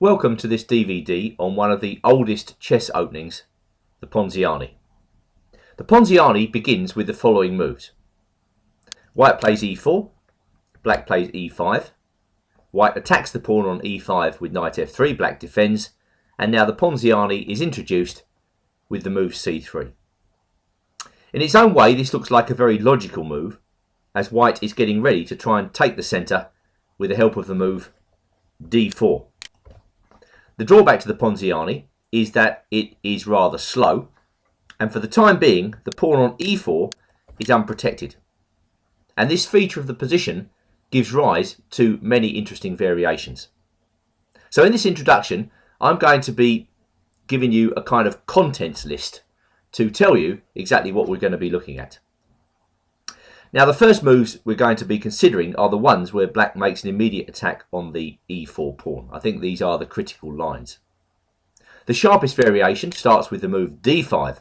Welcome to this DVD on one of the oldest chess openings, the Ponziani. The Ponziani begins with the following moves. White plays e4, black plays e5, white attacks the pawn on e5 with knight f3, black defends, and now the Ponziani is introduced with the move c3. In its own way, this looks like a very logical move, as white is getting ready to try and take the centre with the help of the move d4. The drawback to the Ponziani is that it is rather slow, and for the time being the pawn on e4 is unprotected, and this feature of the position gives rise to many interesting variations. So in this introduction I'm going to be giving you a kind of contents list to tell you exactly what we're going to be looking at. Now the first moves we're going to be considering are the ones where black makes an immediate attack on the e4 pawn. I think these are the critical lines. The sharpest variation starts with the move d5.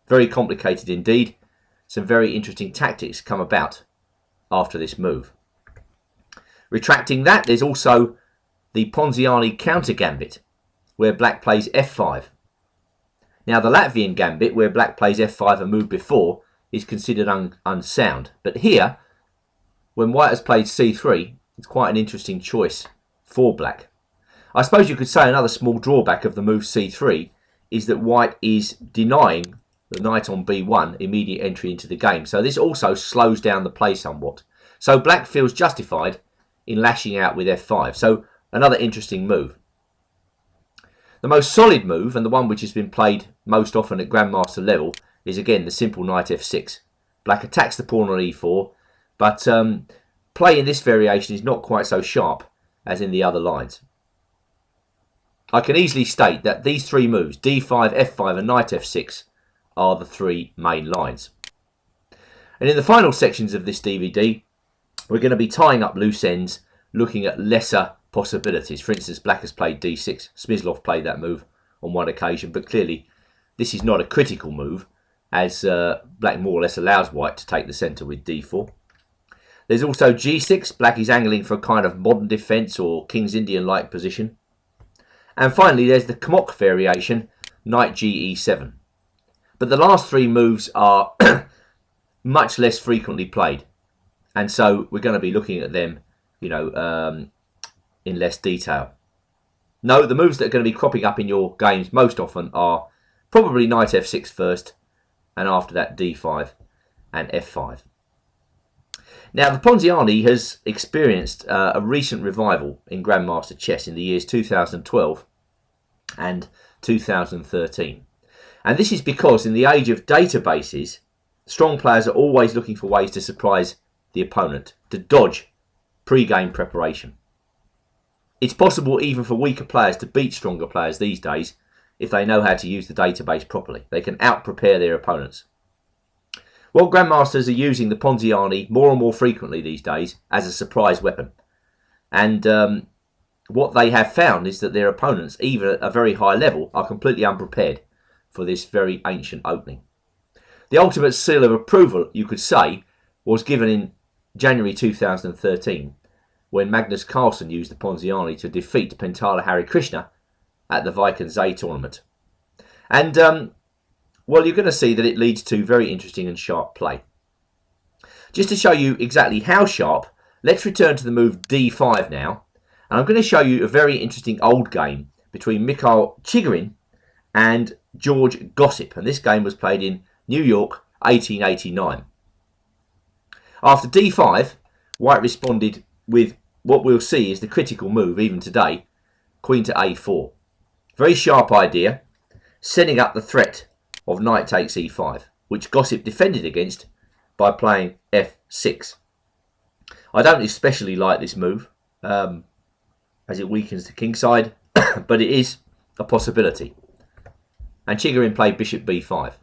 Very complicated indeed. Some very interesting tactics come about after this move. Retracting that, there's also the Ponziani counter gambit, where black plays f5. Now the Latvian gambit, where black plays f5 a move before, is considered unsound, but here when white has played c3 it's quite an interesting choice for black. I suppose you could say another small drawback of the move c3 is that white is denying the knight on b1 immediate entry into the game, so this also slows down the play somewhat, so black feels justified in lashing out with f5. So another interesting move. The most solid move, and the one which has been played most often at Grandmaster level, is again the simple knight f6. Black attacks the pawn on e4, but play in this variation is not quite so sharp as in the other lines. I can easily state that these three moves, d5, f5 and knight f6, are the three main lines. And in the final sections of this DVD we're going to be tying up loose ends, looking at lesser possibilities. For instance, black has played d6. Smyslov played that move on one occasion, but clearly this is not a critical move, as black more or less allows white to take the centre with d4. There's also g6. Black is angling for a kind of modern defence or King's Indian-like position. And finally there's the Kmok variation, knight ge7. But the last three moves are much less frequently played, and so we're going to be looking at them, in less detail. No, the moves that are going to be cropping up in your games most often are probably knight f6 first, and after that d5 and f5. Now the Ponziani has experienced a recent revival in Grandmaster chess in the years 2012 and 2013. And this is because in the age of databases, strong players are always looking for ways to surprise the opponent, to dodge pre-game preparation. It's possible even for weaker players to beat stronger players these days if they know how to use the database properly. They can out-prepare their opponents. Well, Grandmasters are using the Ponziani more and more frequently these days as a surprise weapon. And what they have found is that their opponents, even at a very high level, are completely unprepared for this very ancient opening. The ultimate seal of approval, you could say, was given in January 2013 when Magnus Carlsen used the Ponziani to defeat Pentala Harikrishna at the Vaikens tournament. And well, you're going to see that it leads to very interesting and sharp play. Just to show you exactly how sharp, let's return to the move d5 now, and I'm going to show you a very interesting old game between Mikhail Chigorin and George Gossip, and this game was played in New York 1889. After d5, white responded with what we'll see is the critical move even today, queen to a4. Very sharp idea, setting up the threat of knight takes e5, which Gossip defended against by playing f6. I don't especially like this move, as it weakens the king side, but it is a possibility. And Chigorin played bishop b5,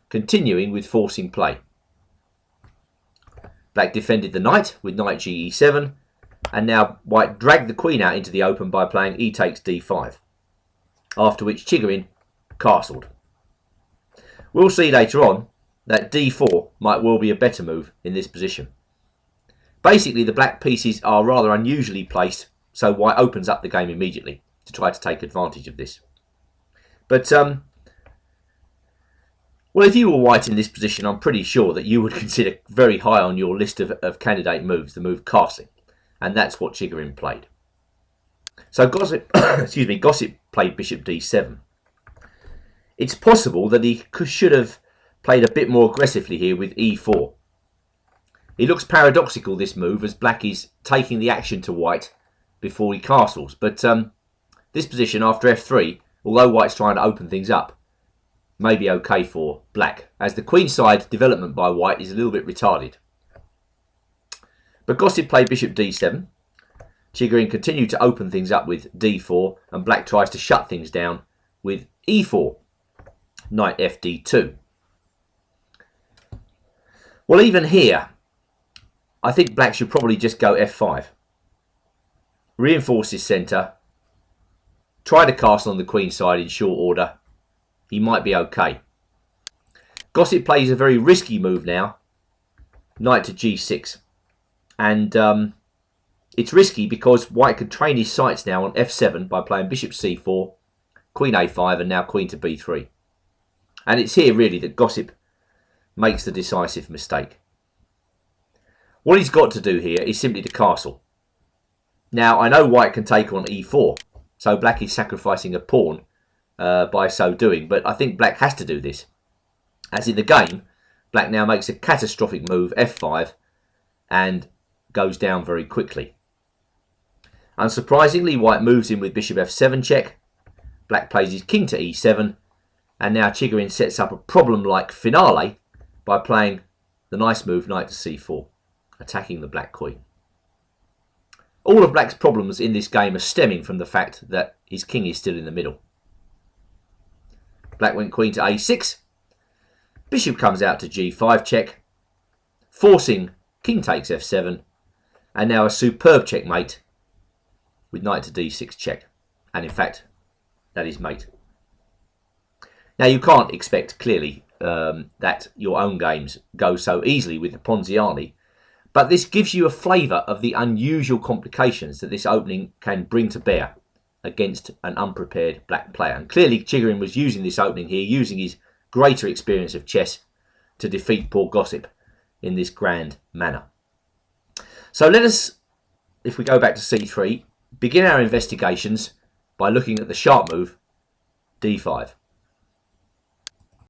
continuing with forcing play. Black defended the knight with knight ge7, and now white dragged the queen out into the open by playing e takes d5, after which Chigorin castled. We'll see later on that d4 might well be a better move in this position. Basically the black pieces are rather unusually placed, so white opens up the game immediately. to try to take advantage of this. But well, if you were white in this position, I'm pretty sure that you would consider very high on your list of candidate moves the move castling, and that's what Chigorin played. So Gossip, excuse me, Gossip played bishop d7. It's possible that he should have played a bit more aggressively here with e4. It looks paradoxical, this move, as black is taking the action to white before he castles. But this position after f3, although white's trying to open things up, may be okay for black, as the queenside development by white is a little bit retarded. But Gossip played bishop d7. Chigorin continued to open things up with d4, and black tries to shut things down with e4, knight fd2. Well, even here, I think black should probably just go f5. Reinforce his centre. Try to castle on the queen side in short order. He might be okay. Gossip plays a very risky move now. Knight to g6. And it's risky because white could train his sights now on f7 by playing bishop c4, queen a5, and now queen to b3. And it's here really that Gossip makes the decisive mistake. What he's got to do here is simply to castle. Now, I know white can take on e4, so black is sacrificing a pawn by so doing, but I think black has to do this. As in the game, black now makes a catastrophic move, f5, and goes down very quickly. Unsurprisingly, white moves in with bishop f7 check. Black plays his king to e7, and now Chigorin sets up a problem-like finale by playing the nice move knight to c4, attacking the black queen. All of black's problems in this game are stemming from the fact that his king is still in the middle. Black went queen to a6. Bishop comes out to g5 check, forcing king takes f7, and now a superb checkmate with knight to d6 check. And in fact, that is mate. Now you can't expect clearly that your own games go so easily with the Ponziani, but this gives you a flavour of the unusual complications that this opening can bring to bear against an unprepared black player. And clearly Chigorin was using this opening here, using his greater experience of chess to defeat poor Gossip in this grand manner. So let us, if we go back to c3, begin our investigations by looking at the sharp move d5.